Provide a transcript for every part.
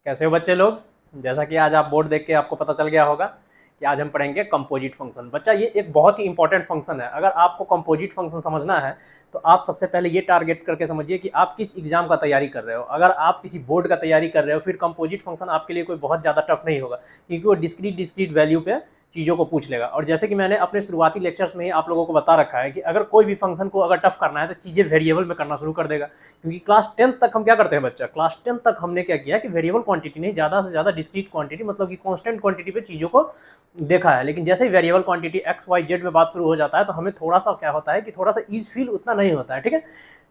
कैसे हो बच्चे लोग। जैसा कि आज आप बोर्ड देख के आपको पता चल गया होगा कि आज हम पढ़ेंगे कंपोजिट फंक्शन। बच्चा ये एक बहुत ही इंपॉर्टेंट फंक्शन है। अगर आपको कंपोजिट फंक्शन समझना है तो आप सबसे पहले ये टारगेट करके समझिए कि आप किस एग्जाम का तैयारी कर रहे हो। अगर आप किसी बोर्ड का तैयारी कर रहे हो फिर कंपोजिट फंक्शन आपके लिए कोई बहुत ज़्यादा टफ नहीं होगा, क्योंकि वो डिस्क्रीट वैल्यू पे चीज़ों को पूछ लेगा। और जैसे कि मैंने अपने शुरुआती लेक्चर्स में ही आप लोगों को बता रखा है कि अगर कोई भी फंक्शन को अगर टफ करना है तो चीज़ें वेरिएबल में करना शुरू कर देगा। क्योंकि क्लास 10 तक हम क्या करते हैं बच्चा, क्लास 10 तक हमने क्या किया कि वेरिएबल क्वांटिटी नहीं, ज़्यादा से ज़्यादा डिस्क्रीट क्वांटिटी मतलब कि कांस्टेंट क्वांटिटी पे चीज़ों को देखा है। लेकिन जैसे ही variable quantity x y z में बात शुरू हो जाता है तो हमें थोड़ा सा क्या होता है कि थोड़ा सा ईज फील उतना नहीं होता है। ठीक है,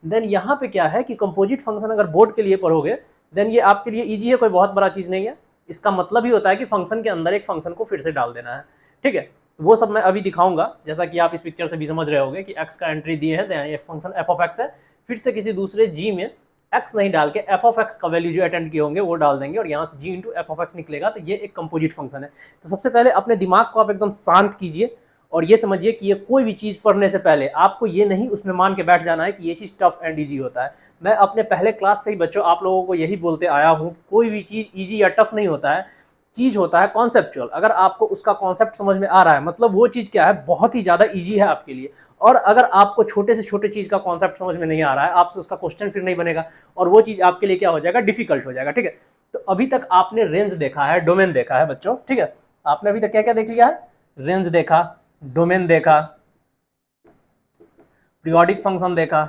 देन यहाँ पे क्या है कि कंपोजिट फंक्शन अगर बोर्ड के लिए पढ़ोगे देन ये आपके लिए ईजी है, कोई बहुत बड़ा चीज़ नहीं है। इसका मतलब ही होता है कि फंक्शन के अंदर एक फंक्शन को फिर से डाल देना है। ठीक है, वो सब मैं अभी दिखाऊंगा, जैसा कि आप इस पिक्चर से भी समझ रहे होंगे कि x का एंट्री दिए है, ये फंक्शन f ऑफ x है। फिर से किसी दूसरे g में x नहीं डाल के f ऑफ x का वैल्यू जो अटेंड किए होंगे वो डाल देंगे और यहाँ से g into f of x निकलेगा। तो ये एक कंपोजिट फंक्शन है। तो सबसे पहले अपने दिमाग को आप एकदम शांत कीजिए और ये समझिए कि ये कोई भी चीज़ पढ़ने से पहले आपको ये नहीं उसमें मान के बैठ जाना है कि ये चीज़ टफ एंड ईजी होता है। मैं अपने पहले क्लास से ही बच्चों आप लोगों को यही बोलते आया हूँ, कोई भी चीज़ ईजी या टफ नहीं होता है, चीज होता है कॉन्सेप्चुअल। अगर आपको उसका कॉन्सेप्ट समझ में आ रहा है मतलब वो चीज क्या है, बहुत ही ज्यादा इजी है आपके लिए। और अगर आपको छोटे से छोटे चीज का कॉन्सेप्ट समझ में नहीं आ रहा है, आपसे उसका क्वेश्चन फिर नहीं बनेगा और वो चीज आपके लिए क्या हो जाएगा, डिफिकल्ट हो जाएगा। ठीक है, तो अभी तक आपने रेंज देखा है, डोमेन देखा है बच्चों। ठीक है, आपने अभी तक क्या क्या देख लिया है, रेंज देखा, डोमेन देखा, पीरियोडिक फंक्शन देखा।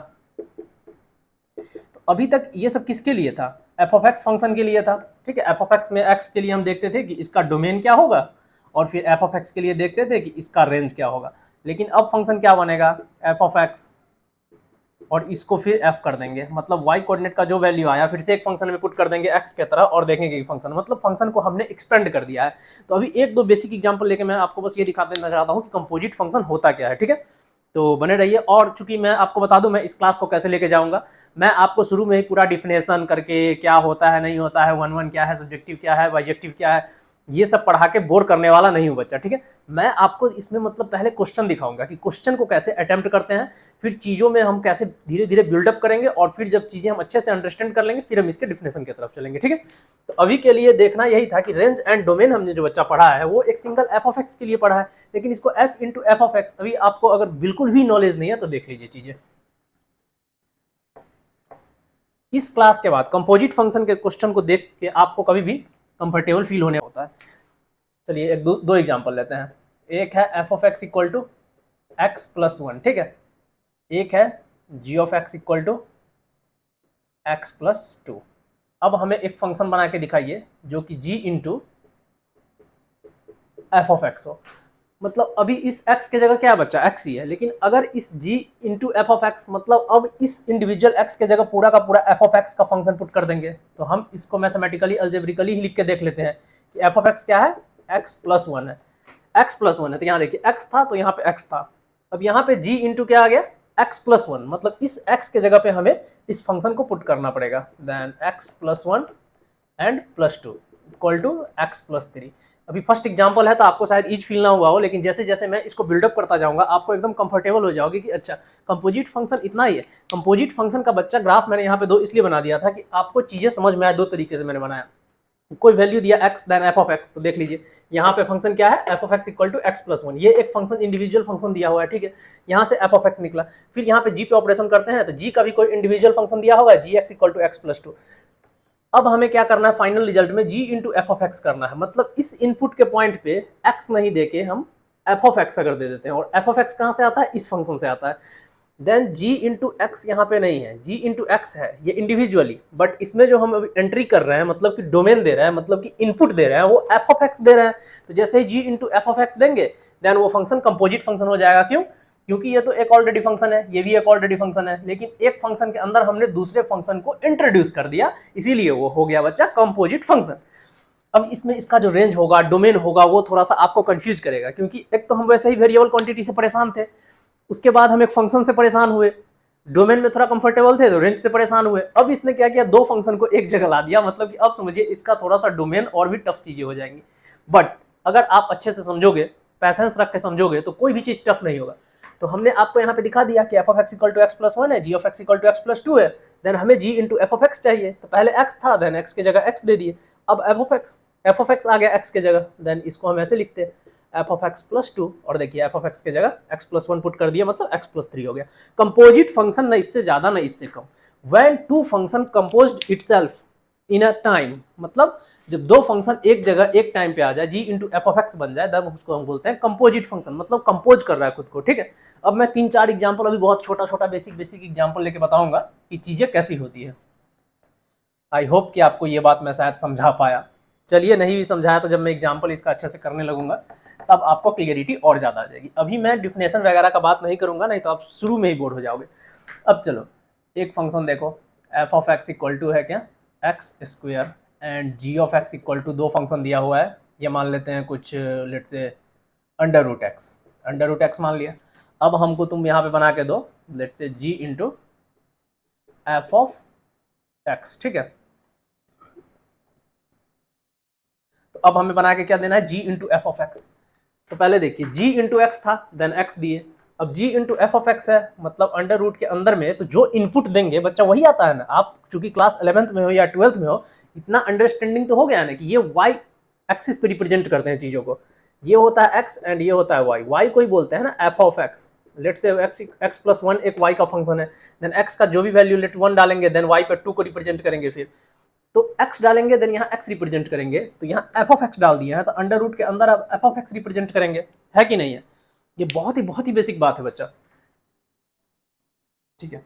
तो अभी तक ये सब किसके लिए था, एफ ऑफ एक्स फंक्शन के लिए था। ठीक है, एफ ऑफ एक्स में एक्स के लिए हम देखते थे कि इसका डोमेन क्या होगा और फिर एफ ऑफ एक्स के लिए देखते थे कि इसका रेंज क्या होगा। लेकिन अब फंक्शन क्या बनेगा, एफ ऑफ एक्स और इसको फिर एफ कर देंगे, मतलब वाई कोऑर्डिनेट का जो वैल्यू आया फिर से एक फंक्शन में पुट कर देंगे एक्स की तरह और देखेंगे कि फंक्शन, मतलब फंक्शन को हमने एक्सपेंड कर दिया है। तो अभी एक दो बेसिक एग्जांपल लेके मैं आपको बस ये दिखा देना चाहता हूँ कि कंपोजिट फंक्शन होता क्या है। ठीक है, तो बने रहिए। और चूंकि मैं आपको बता दूं मैं इस क्लास को कैसे लेके जाऊंगा, मैं आपको शुरू में ही पूरा डिफिनेशन करके क्या होता है नहीं होता है, वन वन क्या है, सब्जेक्टिव क्या है, बाइजेक्टिव क्या है, ये सब पढ़ा के बोर करने वाला नहीं हूं बच्चा। ठीक है, मैं आपको इसमें मतलब पहले क्वेश्चन दिखाऊंगा कि क्वेश्चन को कैसे अटेम्प्ट करते हैं, फिर चीज़ों में हम कैसे धीरे धीरे बिल्डअप करेंगे और फिर जब चीज़ें हम अच्छे से अंडरस्टैंड कर लेंगे फिर हम इसके डिफिनेशन की तरफ चलेंगे। ठीक है, तो अभी के लिए देखना यही था कि रेंज एंड डोमेन हमने जो बच्चा पढ़ा है वो एक सिंगल एफ ऑफ एक्स के लिए पढ़ा है, लेकिन इसको F into f of x अभी आपको अगर बिल्कुल भी नॉलेज नहीं है तो देख लीजिए चीज़ें। इस क्लास के बाद कंपोजिट फंक्शन के क्वेश्चन को देख के आपको कभी भी कंफर्टेबल फील होने होता है। चलिए एक दो एग्जांपल लेते हैं। एक है f of x equal to x plus one. ठीक है, एक है g of x equal to x plus two. अब हमें एक फंक्शन बना के दिखाइए जो कि g into f of x हो। मतलब अभी इस x के जगह क्या है बच्चा, x ही है, लेकिन अगर इस g into f of x मतलब अब इस इंडिविजुअल x के जगह पूरा का पूरा एफ ऑफ एक्स का फंक्शन पुट कर देंगे तो हम इसको मैथमेटिकली अल्जेब्रिकली ही लिख के देख लेते हैं कि एफ ऑफ एक्स क्या है, x प्लस वन है। x प्लस वन है तो यहाँ देखिए x था तो यहाँ पे x था। अब यहाँ पे g इंटू क्या आ गया, x प्लस वन, मतलब इस x के जगह पे हमें इस फंक्शन को पुट करना पड़ेगा। Then x plus one and plus two equal to x plus three. अभी फर्स्ट एग्जांपल है तो आपको शायद ईज फील ना हुआ हो, लेकिन जैसे जैसे मैं इसको बिल्डअप करता जाऊंगा आपको एकदम कंफर्टेबल हो जाओगे कि अच्छा कंपोजिट फंक्शन इतना ही है। कंपोजिट फंक्शन का बच्चा ग्राफ मैंने यहाँ पे दो इसलिए बना दिया था कि आपको चीजें समझ में आए, दो तरीके से मैंने बनाया। कोई वैल्यू दिया x then f of x, तो देख लीजिए यहाँ पे फंक्शन क्या है, f of x equal to x plus one. ये एक फंक्शन इंडिविजुअल फंक्शन दिया हुआ है। ठीक है, यहाँ से एफ ऑफ एक्स निकला, फिर यहाँ पे जी पे ऑपरेशन करते हैं तो जी का भी कोई इंडिविजुअल फंक्शन दिया होगा, g x equal to x plus two. अब हमें क्या करना है, फाइनल रिजल्ट में g into f of x करना है, मतलब इस इनपुट के पॉइंट पे x नहीं देके हम एफ ऑफ एक्स अगर दे देते हैं, और एफ ऑफ एक्स कहाँ से आता है, इस फंक्शन से आता है। देन g इंटू एक्स यहाँ पे नहीं है, g इंटू एक्स है ये इंडिविजुअली, बट इसमें जो हम अभी एंट्री कर रहे हैं मतलब कि डोमेन दे रहे हैं, मतलब कि इनपुट दे रहे हैं, वो एफ ऑफ एक्स दे रहे हैं। तो जैसे ही g into f of x देंगे देन वो फंक्शन कंपोजिट फंक्शन हो जाएगा। क्यों, क्योंकि ये तो एक ऑलरेडी फंक्शन है, ये भी एक ऑलरेडी फंक्शन है, लेकिन एक फंक्शन के अंदर हमने दूसरे फंक्शन को इंट्रोड्यूस कर दिया, इसीलिए वो हो गया बच्चा कंपोजिट फंक्शन। अब इसमें इसका जो रेंज होगा, डोमेन होगा, वो थोड़ा सा आपको कंफ्यूज करेगा, क्योंकि एक तो हम वैसे ही वेरिएबल क्वांटिटी से परेशान थे, उसके बाद हम एक फंक्शन से परेशान हुए, डोमेन में थोड़ा कंफर्टेबल थे तो रेंज से परेशान हुए। अब इसने क्या किया, दो फंक्शन को एक जगह ला दिया, मतलब कि अब समझिए इसका थोड़ा सा डोमेन और भी टफ चीजें हो जाएंगी। बट अगर आप अच्छे से समझोगे, पैसेंस रख के समझोगे तो कोई भी चीज टफ नहीं होगा। तो हमने आपको यहाँ पे दिखा दिया कि f of x equal to x plus one है, g of x equal to x plus two है। देन हमें g into f of x चाहिए, तो पहले एक्स था, देन एक्स की जगह एक्स दे दिए। अब एफ ऑफ एक्स आ गया एक्स के जगह, देन इसको हम ऐसे लिखते हैं F of x plus to, और देखिए एफ ऑफ एक्स के जगह एक्स प्लस वन पुट कर दिया, मतलब एक्स प्लस थ्री हो गया। कंपोजिट फंक्शन न इससे ज्यादा न इससे कम। When two function composed itself in a time, मतलब जब दो फंक्शन एक जगह एक टाइम पे आ जाए, जी इंटू एफ ऑफ एक्स बन जाए, तब उसको हम बोलते हैं कंपोजिट फंक्शन, मतलब कंपोज कर रहा है खुद को, ठीक है। अब मैं 3-4 एग्जांपल अभी बहुत छोटा छोटा बेसिक एग्जांपल लेके बताऊंगा कि चीजें कैसी होती है। आई होप कि आपको ये बात मैं शायद समझा पाया। चलिए, नहीं भी समझाया तो जब मैं एग्जांपल इसका अच्छे से करने लगूंगा तब आपको क्लियरिटी और ज़्यादा आ जाएगी। अभी मैं डिफिनेशन वगैरह का बात नहीं करूंगा, नहीं तो आप शुरू में ही बोर हो जाओगे। अब चलो एक फंक्शन देखो, f of x equal to है क्या x square, and g of x equal to दो फंक्शन दिया हुआ है, ये मान लेते हैं कुछ let's say under root x मान लिया। अब हमको तुम यहाँ पे बना के दो let's say g into f of x, ठीक है। तो अब हमें बना के क्या देना है, जी इंटू एफ ऑफ एक्स। तो पहले देखिए जी इंटू एक्स था, देन एक्स दिए, अब जी इंटू एफ ऑफ एक्स है, मतलब अंडर रूट के अंदर में तो जो इनपुट देंगे बच्चा वही आता है ना। आप चूंकि क्लास 11th में हो या 12th में हो, इतना अंडरस्टैंडिंग तो हो गया ना कि ये वाई एक्सिस पे रिप्रेजेंट करते हैं चीजों को, ये होता है एक्स एंड ये होता है वाई। वाई को ही बोलते हैं ना एफ ऑफ एक्स। लेट से एक्स प्लस वन एक वाई का फंक्शन है, देन एक्स का जो भी वैल्यू लेट वन डालेंगे, देन वाई पे टू को रिप्रेजेंट करेंगे, फिर तो x डालेंगे, देन यहाँ x रिप्रेजेंट करेंगे, तो यहाँ f ऑफ x डाल दिया है, तो अंडर रूट के अंदर आप f ऑफ x रिप्रेजेंट करेंगे, है कि नहीं है। ये बहुत ही बेसिक बात है बच्चा, ठीक है।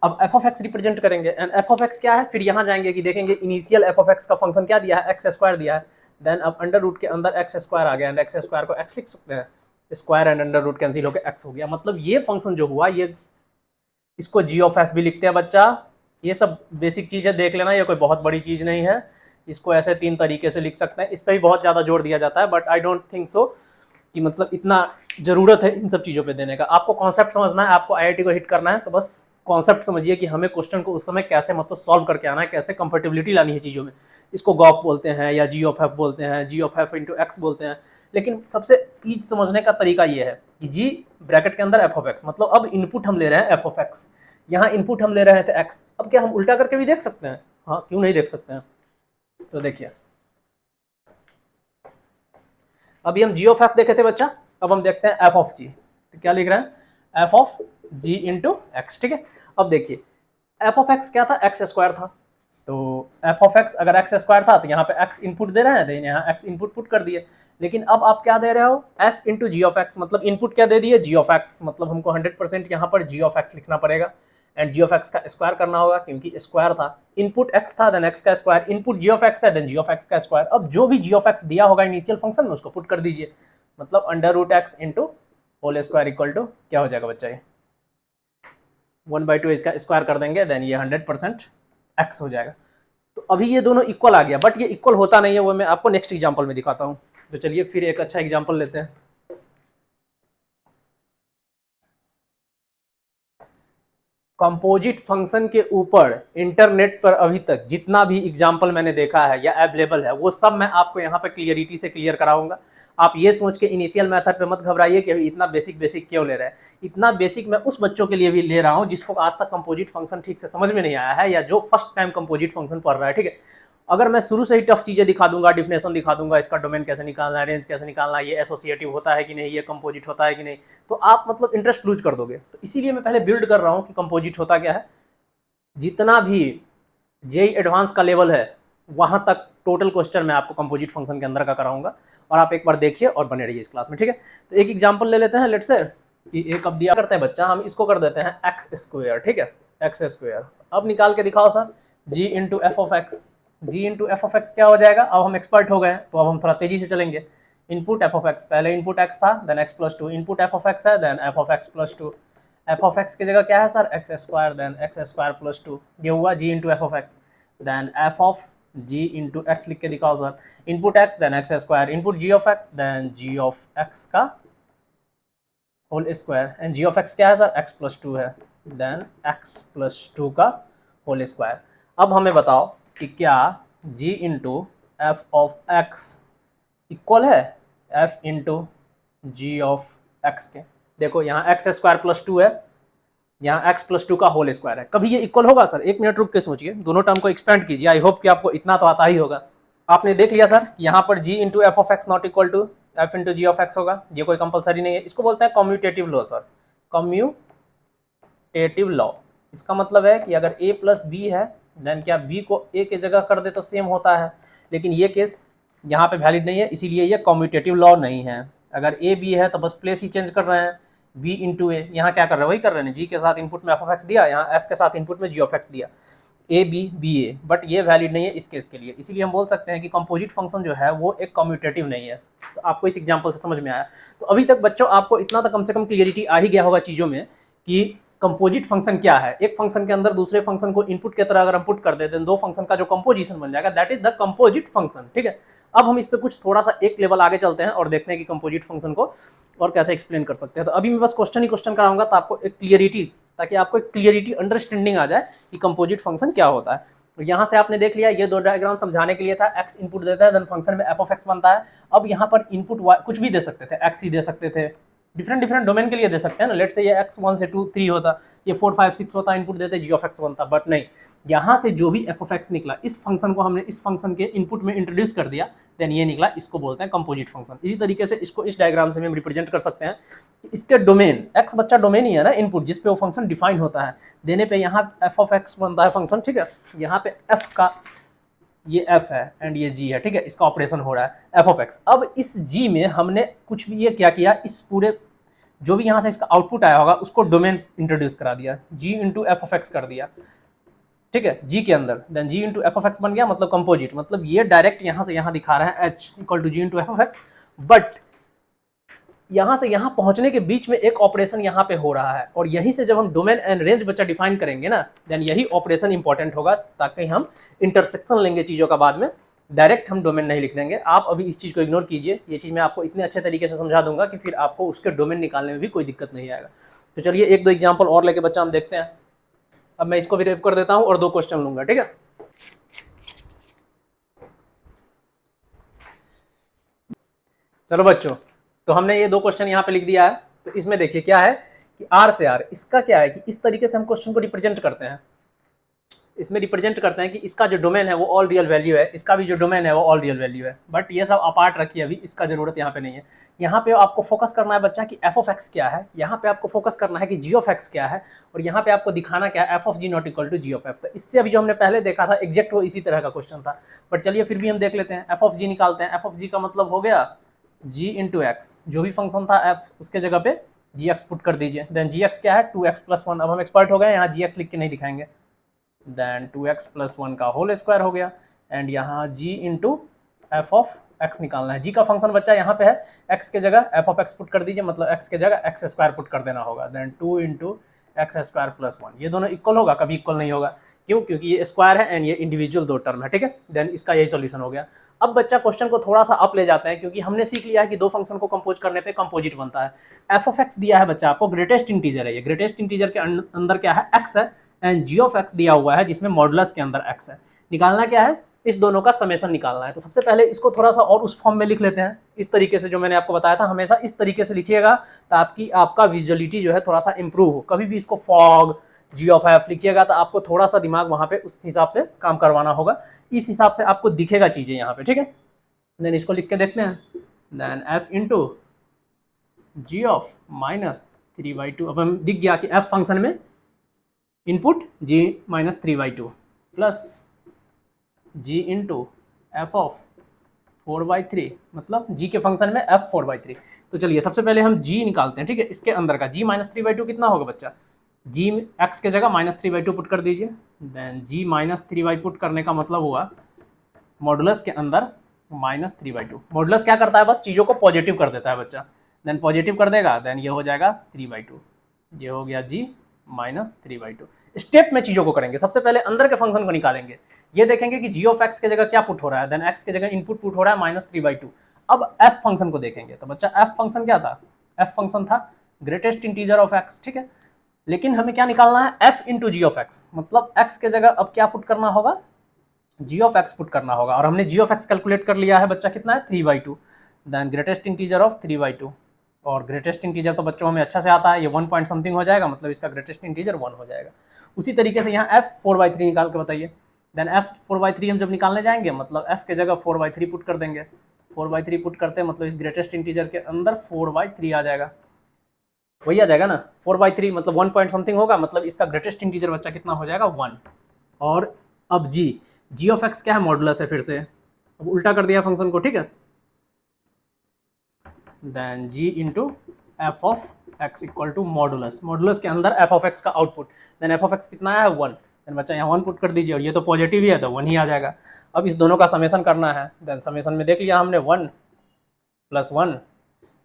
अब f ऑफ x रिप्रेजेंट करेंगे एंड f ऑफ x क्या है, फिर यहाँ जाएंगे कि देखेंगे इनिशियल f ऑफ x का फंक्शन क्या दिया है, एक्स स्क्वायर दिया है, देन अब अंडर रूट के अंदर एक्स स्क्वायर आ गया, एंड एक्स स्क्वायर को x लिख सकते हैं, square and under root cancel होकर x हो गया। मतलब ये फंक्शन जो हुआ, ये इसको g ऑफ f भी लिखते हैं बच्चा। ये सब बेसिक चीज़ है, देख लेना, ये कोई बहुत बड़ी चीज़ नहीं है। इसको ऐसे 3 तरीके से लिख सकते हैं, इस पर भी बहुत ज़्यादा जोर दिया जाता है, but I don't think so कि मतलब इतना ज़रूरत है इन सब चीज़ों पे देने का। आपको कॉन्सेप्ट समझना है, आपको आईआईटी को हिट करना है, तो बस कॉन्सेप्ट समझिए कि हमें क्वेश्चन को उस समय कैसे मतलब सॉल्व करके आना है, कैसे कंफर्टेबिलिटी लानी है चीज़ों में। इसको गॉप बोलते हैं या जी ऑफ एफ बोलते हैं, जी ऑफ एफ इंटू एक्स बोलते हैं, लेकिन सबसे ईज समझने का तरीका ये है कि जी ब्रैकेट के अंदर एफ ऑफ एक्स, मतलब अब इनपुट हम ले रहे हैं एफ ऑफ एक्स, यहाँ इनपुट हम ले रहे थे x। अब क्या हम उल्टा करके भी देख सकते हैं, हाँ क्यों नहीं देख सकते हैं। तो देखिए अभी हम g ऑफ f देखे थे बच्चा, अब हम देखते हैं f ऑफ g। तो क्या लिख रहे हैं, f of g into x, ठीक है। अब देखिए f ऑफ x क्या था, एक्स स्क्वायर था, तो f ऑफ x अगर एक्स स्क्वायर था तो यहाँ पे x इनपुट दे रहे हैं, देन यहाँ x इनपुट पुट कर दिए। लेकिन अब आप क्या दे रहे हो, f into g of x, मतलब इनपुट क्या दे दिए, g ऑफ x, मतलब हमको 100% यहाँ पर g ऑफ x लिखना पड़ेगा, एंड जी ऑफ एक्स का स्क्वायर करना होगा क्योंकि स्क्वायर था, इनपुट एक्स था, देन एक्स का square, input g of x है, देन जी ऑफ एक्स का स्क्वायर। अब जो भी जी ऑफ एक्स दिया होगा इनिशियल फंक्शन में उसको पुट कर दीजिए, मतलब under root x into whole square equal to क्या हो जाएगा बच्चा, ये 1/2 इसका स्क्वायर कर देंगे, देन ये 100% एक्स हो जाएगा। तो अभी ये दोनों इक्वल आ गया, बट ये इक्वल होता नहीं है, वो मैं आपको नेक्स्ट एग्जाम्पल में दिखाता हूँ। तो चलिए फिर एक अच्छा एग्जाम्पल लेते हैं। कंपोजिट फंक्शन के ऊपर इंटरनेट पर अभी तक जितना भी एग्जाम्पल मैंने देखा है या अवेलेबल है, वो सब मैं आपको यहाँ पे क्लियरिटी से क्लियर कराऊंगा। आप ये सोच के इनिशियल मेथड पे मत घबराइए कि अभी इतना बेसिक क्यों ले रहे हैं। इतना बेसिक मैं उस बच्चों के लिए भी ले रहा हूँ जिसको आज तक कंपोजिट फंक्शन ठीक से समझ में नहीं आया है, या जो फर्स्ट टाइम कंपोजिट फंक्शन पढ़ रहा है, ठीक है। अगर मैं शुरू से ही टफ चीज़ें दिखा दूंगा, डिफिनेशन दिखा दूंगा, इसका डोमेन कैसे निकालना है, रेंज कैसे निकालना है, ये एसोसिएटिव होता है कि नहीं, ये कंपोजिट होता है कि नहीं, तो आप मतलब इंटरेस्ट लूज कर दोगे। तो इसीलिए मैं पहले बिल्ड कर रहा हूँ कि कंपोजिट होता क्या है। जितना भी जेई एडवांस का लेवल है वहाँ तक टोटल क्वेश्चन मैं आपको कंपोजिट फंक्शन के अंदर का कराऊंगा, और आप एक बार देखिए और बने रहिए इस क्लास में, ठीक है। तो एक एग्जाम्पल ले लेते हैं, लेट्स से कि एक अब दिया करते हैं बच्चा, हम इसको कर देते हैं एक्स स्क्वायर, ठीक है, एक्स स्क्वायर। अब निकाल के दिखाओ sir, g into f of x, g into f of x क्या हो जाएगा। अब हम एक्सपर्ट हो गए हैं तो अब हम थोड़ा तेजी से चलेंगे। इनपुट एफ ऑफ एक्स, पहले इनपुट एक्स था, then x plus two, input f of x है, then f of x plus two, f of x की जगह क्या है sir, x square, then x square plus two, ये हुआ g into f of x, then f of g into x लिख के दिखाओ sir, input x, then x square, input g of x, then g of x का whole square, and g of x क्या है sir, x plus two है, then x plus two का whole square. अब हमें बताओ कि क्या g into f of x equal है f into g of x के। देखो यहाँ एक्स स्क्वायर प्लस टू है, यहाँ एक्स प्लस टू का होल स्क्वायर है, कभी ये इक्वल होगा सर। एक मिनट रुक के सोचिए, दोनों टर्म को एक्सपेंड कीजिए, आई होप कि आपको इतना तो आता ही होगा। आपने देख लिया सर, यहाँ पर g into f of x not equal to f into g of x होगा, ये कोई कंपलसरी नहीं है, इसको बोलते हैं commutative law sir, commutative law. इसका मतलब है कि अगर a प्लस बी है देन क्या b को a के जगह कर दे तो सेम होता है, लेकिन ये केस यहाँ पे वैलिड नहीं है, इसीलिए ये कम्यूटेटिव लॉ नहीं है। अगर a b है तो बस प्लेस ही चेंज कर रहे हैं, b इंटू ए, यहाँ क्या कर रहे हैं वही कर रहे हैं, g के साथ इनपुट में एफ ऑफ एक्स दिया, यहाँ f के साथ इनपुट में जी ऑफ एक्स दिया, A B B A, but ये वैलिड नहीं है इस केस के लिए, इसीलिए हम बोल सकते हैं कि कंपोजिट फंक्शन जो है वो एक कम्यूटेटिव नहीं है। तो आपको इस एग्जांपल से समझ में आया। तो अभी तक बच्चों आपको इतना तो कम से कम क्लियरिटी आ ही गया होगा चीज़ों में कि कंपोजिट फंक्शन क्या है। एक फंक्शन के अंदर दूसरे फंक्शन को इनपुट की तरह अगर हम पुट कर देते हैं, दो फंक्शन का जो कंपोजिशन बन जाएगा that is the composite function. ठीक है, अब हम इस पर कुछ थोड़ा सा एक लेवल आगे चलते हैं और देखते हैं कि कंपोजिट फंक्शन को और कैसे एक्सप्लेन कर सकते हैं। तो अभी मैं बस क्वेश्चन ही क्वेश्चन कराऊंगा तो आपको एक क्लियरिटी, ताकि आपको एक क्लियरिटी अंडरस्टैंडिंग आ जाए कि कंपोजिट फंक्शन क्या होता है। तो यहाँ से आपने देख लिया, ये दो डायग्राम समझाने के लिए था, x इनपुट देता है देन फंक्शन में एफ ऑफ एक्स बनता है। अब यहाँ पर इनपुट कुछ भी दे सकते थे, x ही दे सकते थे, डिफरेंट डिफरेंट डोमेन के लिए दे सकते हैं ना। लेट से ये x 1 से 2 3 होता, ये 4 5 6 होता, इनपुट देते जी ऑफ एक्स बनता, बट नहीं, यहाँ से जो भी एफ ऑफ एक्स निकला इस फंक्शन को हमने इस फंक्शन के इनपुट में इंट्रोड्यूस कर दिया, देन ये निकला, इसको बोलते हैं कंपोजिट फंक्शन। इसी तरीके से इसको इस डायग्राम से हम रिप्रेजेंट कर सकते हैं, इसके डोमेन x बच्चा डोमेन ही है ना इनपुट, जिसपे वो फंक्शन डिफाइन होता है, देने पे यहाँ एफ ऑफ एक्स बनता है फंक्शन। ठीक है, यहाँ पे f का ये f है एंड ये g है। ठीक है, इसका ऑपरेशन हो रहा है एफ ऑफ एक्स। अब इस g में हमने कुछ भी ये क्या किया, इस पूरे जो भी यहाँ से इसका आउटपुट आया होगा उसको डोमेन इंट्रोड्यूस करा दिया, g into f of x कर दिया। ठीक है, g के अंदर then g into f of x बन गया, मतलब कंपोजिट, मतलब ये डायरेक्ट यहाँ से यहाँ दिखा रहा है h equal to g into f of x, but यहाँ से यहाँ पहुँचने के बीच में एक ऑपरेशन यहाँ पे हो रहा है, और यहीं से जब हम डोमेन एंड रेंज बच्चा डिफाइन करेंगे ना, देन यही ऑपरेशन इंपॉर्टेंट होगा, ताकि हम इंटरसेक्शन लेंगे चीज़ों का बाद में, डायरेक्ट हम डोमेन नहीं लिख देंगे। आप अभी इस चीज़ को इग्नोर कीजिए, ये चीज़ मैं आपको इतने अच्छे तरीके से समझा दूंगा कि फिर आपको उसके डोमेन निकालने में भी कोई दिक्कत नहीं आएगा। तो चलिए एक दो एग्जाम्पल और लेके बच्चा हम देखते हैं। अब मैं इसको भी रेप कर देता हूँ और दो क्वेश्चन लूंगा। ठीक है, चलो बच्चों, तो हमने ये दो क्वेश्चन यहाँ पे लिख दिया है। तो इसमें देखिए क्या है कि R से R, इसका क्या है कि इस तरीके से हम क्वेश्चन को रिप्रेजेंट करते हैं, इसमें रिप्रेजेंट करते हैं कि इसका जो डोमेन है वो ऑल रियल वैल्यू है, इसका भी जो डोमेन है वो ऑल रियल वैल्यू है, बट ये सब अपार्ट रखिए, अभी इसका जरूरत यहाँ पे नहीं है। यहाँ पे आपको फोकस करना है बच्चा कि एफ ऑफ एक्स क्या है, यहाँ पे आपको फोकस करना है कि जी ऑफ एक्स क्या है, और यहाँ पे आपको दिखाना क्या है, f of g not equal to g of f. तो इससे अभी जो हमने पहले देखा था एग्जैक्ट वो इसी तरह का क्वेश्चन था, बट चलिए फिर भी हम देख लेते हैं। एफ ऑफ जी निकालते हैं, एफ ऑफ जी का मतलब हो गया जी इंटू एक्स, जो भी फंक्शन था एफ उसके जगह पे जी एक्स पुट कर दीजिए, देन जी एक्स क्या है 2x प्लस 1, अब हम एक्सपर्ट हो गए, यहाँ जी एक्स लिख के नहीं दिखाएंगे, देन 2x प्लस 1 का होल स्क्वायर हो गया, एंड यहाँ g into f of x निकालना है। g का फंक्शन बच्चा यहाँ पे है, x के जगह एफ ऑफ एक्स पुट कर दीजिए, मतलब x के जगह एक्स स्क्वायर पुट कर देना होगा, then 2 into x square plus 1। ये दोनों इक्वल होगा, कभी इक्वल नहीं होगा, क्यों, क्योंकि ये स्क्वायर है एंड ये इंडिविजुअल दो टर्म है। ठीक है, देन इसका यही सोल्यूशन हो गया। अब बच्चा क्वेश्चन को थोड़ा सा अप ले जाते हैं, क्योंकि हमने सीख लिया है कि दो फंक्शन को कंपोज करने पे कंपोजिट बनता है। एफ ऑफ एक्स दिया है बच्चा आपको, ग्रेटेस्ट इंटीजर है, ये ग्रेटेस्ट इंटीजर के अंदर क्या है, एक्स है, एंड जी ऑफ एक्स दिया हुआ है जिसमें मॉडुलस के अंदर एक्स है। निकालना क्या है, इस दोनों का समेशन निकालना है। तो सबसे पहले इसको थोड़ा सा और उस फॉर्म में लिख लेते हैं, इस तरीके से जो मैंने आपको बताया था, हमेशा इस तरीके से लिखिएगा ताकि आपका विजुअलिटी जो है थोड़ा सा इंप्रूव हो। कभी भी इसको फॉग जी ऑफ एफ लिखिएगा तो आपको थोड़ा सा दिमाग वहां पे उस हिसाब से काम करवाना होगा, इस हिसाब से आपको दिखेगा चीजें यहाँ पे। ठीक है, देन इसको लिख के देखते हैं, then f into g of minus 3/2। अब हम दिख गया कि एफ फंक्शन में input g minus 3/2 plus g into f of 4/3, मतलब g के फंक्शन में f 4/3। तो चलिए सबसे पहले हम g निकालते हैं। ठीक है, इसके अंदर का g माइनस 3/2 कितना होगा बच्चा, g x के जगह माइनस 3/2 पुट कर दीजिए, देन g माइनस 3/2 पुट करने का मतलब हुआ मॉडुलस के अंदर माइनस 3/2। मॉडुलस क्या करता है, बस चीज़ों को पॉजिटिव कर देता है बच्चा, देन पॉजिटिव कर देगा, देन ये हो जाएगा 3/2, ये हो गया g माइनस 3/2। स्टेप में चीज़ों को करेंगे, सबसे पहले अंदर के फंक्शन को निकालेंगे, ये देखेंगे कि g ऑफ x के जगह क्या पुट हो रहा है, देन x के जगह इनपुट पुट हो रहा है माइनस 3/2। अब f फंक्शन को देखेंगे, तो बच्चा f फंक्शन क्या था, f फंक्शन था ग्रेटेस्ट इंटीजर ऑफ x। ठीक है, लेकिन हमें क्या निकालना है, f into g of x, मतलब x के जगह अब क्या पुट करना होगा, जी ऑफ एक्स पुट करना होगा, और हमने जी ऑफ एक्स कैलकुलेट कर लिया है बच्चा, कितना है 3/2, देन ग्रेटेस्ट इंटीजर ऑफ 3/2, और ग्रेटेस्ट इंटीजर तो बच्चों हमें अच्छा से आता है, ये 1 पॉइंट समथिंग हो जाएगा, मतलब इसका ग्रेटेस्ट इंटीजर 1 हो जाएगा। उसी तरीके से यहाँ f 4/3 निकाल के बताइए, देन f 4/3 हम जब निकालने जाएंगे मतलब f के जगह 4/3 पुट कर देंगे, 4/3 पुट करते हैं मतलब इस ग्रेटेस्ट इंटीजर के अंदर 4/3 आ जाएगा, वही आ जाएगा ना 4/3 मतलब 1 पॉइंट समथिंग होगा, मतलब इसका ग्रेटेस्ट इंटीजर बच्चा कितना हो जाएगा 1। और अब g ऑफ x क्या है, मॉडुलस है, फिर से अब उल्टा कर दिया फंक्शन को, ठीक है। Then g into f of x equal to modulus, modulus के अंदर f ऑफ x का output, then f of x कितना है 1, देन बच्चा यहाँ 1 पुट कर दीजिए और ये तो पॉजिटिव ही है तो 1 ही आ जाएगा। अब इस दोनों का समेशन करना है, देन समेशन में देख लिया हमने 1 + 1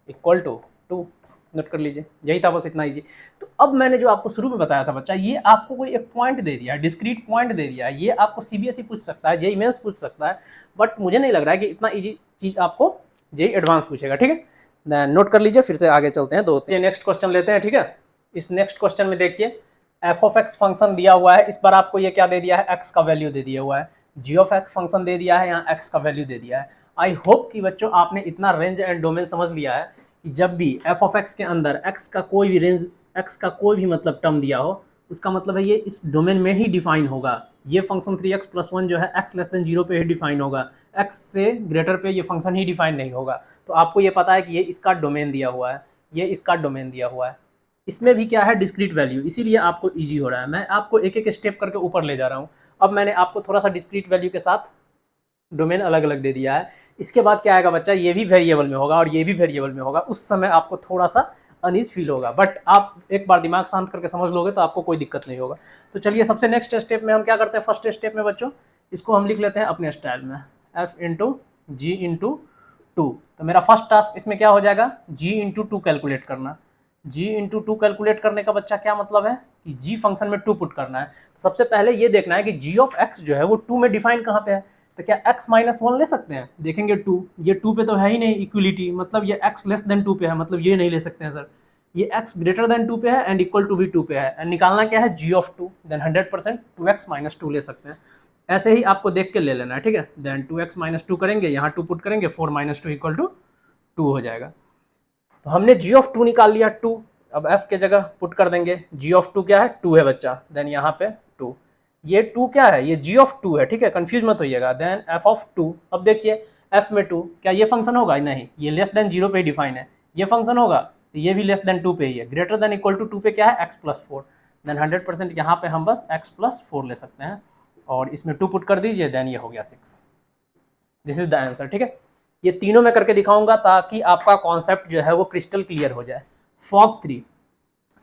इक्वल टू 2, नोट कर लीजिए, यही था बस इतना ही। तो अब मैंने जो आपको शुरू में बताया था बच्चा, ये आपको कोई एक पॉइंट दे दिया है, डिस्क्रीट पॉइंट दे दिया है, ये आपको सीबीएसई पूछ सकता है, जेईई मेंस पूछ सकता है, बट मुझे नहीं लग रहा है कि इतना इजी चीज आपको जेईई एडवांस पूछेगा, ठीक है। देन नोट कर लीजिए, फिर से आगे चलते हैं। ये नेक्स्ट क्वेश्चन लेते हैं, ठीक है। इस नेक्स्ट क्वेश्चन में देखिए एफ ऑफ एक्स फंक्शन दिया हुआ है, इस पर आपको ये क्या दे दिया है, एक्स का वैल्यू दे दिया हुआ है, जी ऑफ एक्स फंक्शन दे दिया है, यहाँ एक्स का वैल्यू दे दिया है। आई होप कि बच्चों आपने इतना रेंज एंड डोमेन समझ लिया है कि जब भी एफ ऑफ एक्स के अंदर एक्स का कोई भी रेंज, एक्स का कोई भी मतलब टर्म दिया हो, उसका मतलब है ये इस डोमेन में ही डिफाइन होगा। ये फंक्शन 3x + 1 जो है x < 0 पे ही डिफाइन होगा, x से ग्रेटर पे ये फंक्शन ही डिफाइन नहीं होगा। तो आपको ये पता है कि ये इसका डोमेन दिया हुआ है, ये इसका डोमेन दिया हुआ है, इसमें भी क्या है डिस्क्रीट वैल्यू, इसीलिए आपको ईजी हो रहा है। मैं आपको एक एक स्टेप करके ऊपर ले जा रहा हूँ। अब मैंने आपको थोड़ा सा डिस्क्रीट वैल्यू के साथ डोमेन अलग अलग दे दिया है। इसके बाद क्या आएगा बच्चा, ये भी वेरिएबल में होगा और ये भी वेरिएबल में होगा, उस समय आपको थोड़ा सा अनईज फील होगा, बट आप एक बार दिमाग शांत करके समझ लोगे तो आपको कोई दिक्कत नहीं होगा। तो चलिए सबसे नेक्स्ट स्टेप में हम क्या करते हैं, फर्स्ट स्टेप में बच्चों इसको हम लिख लेते हैं अपने स्टाइल में, f इंटू जी इंटू 2। तो मेरा फर्स्ट टास्क इसमें क्या हो जाएगा, g इंटू 2 कैलकुलेट करना। g इंटू 2 कैलकुलेट करने का बच्चा क्या मतलब है कि g फंक्शन में 2 पुट करना है। तो सबसे पहले ये देखना है कि g ऑफ x जो है वो 2 में डिफाइन कहाँ पे है। तो क्या x - 1 ले सकते हैं, देखेंगे 2, ये 2 पे तो है ही नहीं, इक्वलिटी मतलब ये x < 2 पे है, मतलब ये नहीं ले सकते हैं सर। ये x greater 2 पे है एंड इक्वल टू भी 2 पे है, एंड निकालना क्या है g ऑफ 2, देन 100% 2x - 2 ले सकते हैं। ऐसे ही आपको देख के ले लेना है, ठीक है। देन 2x - 2 करेंगे, यहाँ 2 पुट करेंगे, 4 - 2 इक्वल टू 2 हो जाएगा। तो हमने g ऑफ 2 निकाल लिया 2, अब f के जगह पुट कर देंगे, g ऑफ 2 क्या है 2 है बच्चा, देन यहाँ पे 2, ये 2 क्या है, ये g ऑफ 2 है, ठीक है, कंफ्यूज मत होइएगा। देन f ऑफ 2, अब देखिए f में 2 क्या ये फंक्शन होगा, नहीं, ये <0 पे डिफाइन है। ये फंक्शन होगा तो ये भी <2 पे ही है, greater 2 पे क्या है x + 4, देन 100% यहाँ पे हम बस x + 4 ले सकते हैं और इसमें 2 पुट कर दीजिए, देन ये हो गया 6। दिस इज द आंसर, ठीक है। ये तीनों मैं करके दिखाऊंगा ताकि आपका कॉन्सेप्ट जो है वो क्रिस्टल क्लियर हो जाए। फॉग 3,